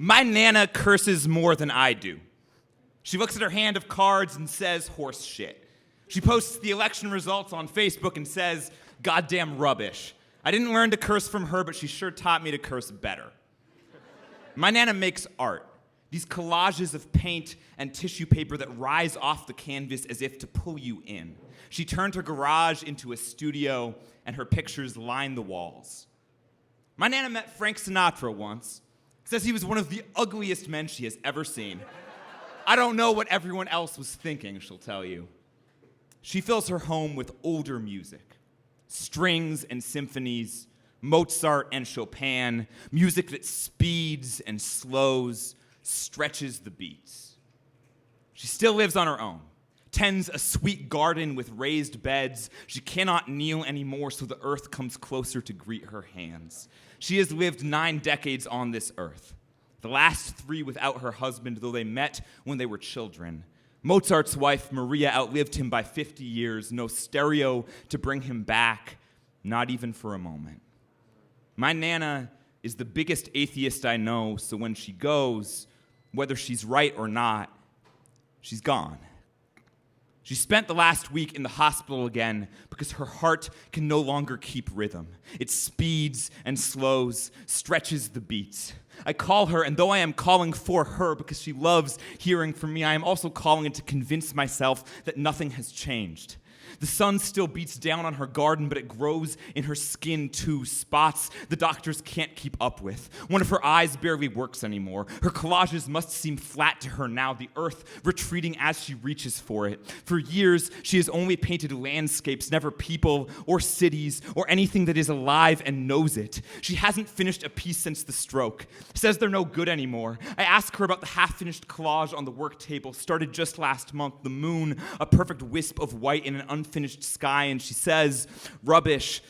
My Nana curses more than I do. She looks at her hand of cards and says horse shit. She posts the election results on Facebook and says, goddamn rubbish. I didn't learn to curse from her, but she sure taught me to curse better. My Nana makes art. These collages of paint and tissue paper that rise off the canvas as if to pull you in. She turned her garage into a studio, and her pictures line the walls. My Nana met Frank Sinatra once. Says he was one of the ugliest men she has ever seen. I don't know what everyone else was thinking, she'll tell you. She fills her home with older music, strings and symphonies, Mozart and Chopin, music that speeds and slows, stretches the beats. She still lives on her own, tends a sweet garden with raised beds. She cannot kneel anymore, so the earth comes closer to greet her hands. She has lived 9 decades on this earth, the last 3 without her husband, though they met when they were children. Mozart's wife, Maria, outlived him by 50 years, no stereo to bring him back, not even for a moment. My Nana is the biggest atheist I know, so when she goes, whether she's right or not, she's gone. She spent the last week in the hospital again because her heart can no longer keep rhythm. It speeds and slows, stretches the beats. I call her, and though I am calling for her because she loves hearing from me, I am also calling it to convince myself that nothing has changed. The sun still beats down on her garden, but it grows in her skin too, spots the doctors can't keep up with. One of her eyes barely works anymore. Her collages must seem flat to her now, the earth retreating as she reaches for it. For years, she has only painted landscapes, never people or cities or anything that is alive and knows it. She hasn't finished a piece since the stroke. Says they're no good anymore. I ask her about the half-finished collage on the work table, started just last month, the moon, a perfect wisp of white in an unfinished sky, and she says, rubbish,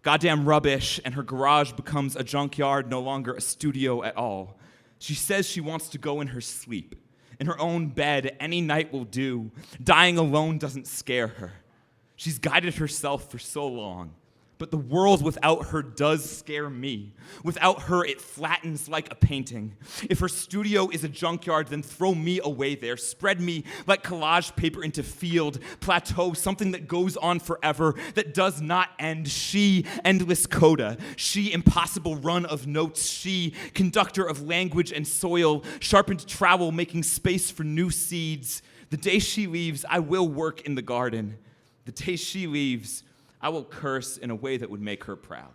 goddamn rubbish, and her garage becomes a junkyard, no longer a studio at all. She says she wants to go in her sleep. In her own bed, any night will do. Dying alone doesn't scare her. She's guided herself for so long. But the world without her does scare me. Without her, it flattens like a painting. If her studio is a junkyard, then throw me away there. Spread me like collage paper into field, plateau, something that goes on forever, that does not end. She, endless coda. She, impossible run of notes. She, conductor of language and soil, sharpened trowel, making space for new seeds. The day she leaves, I will work in the garden. The day she leaves, I will curse in a way that would make her proud.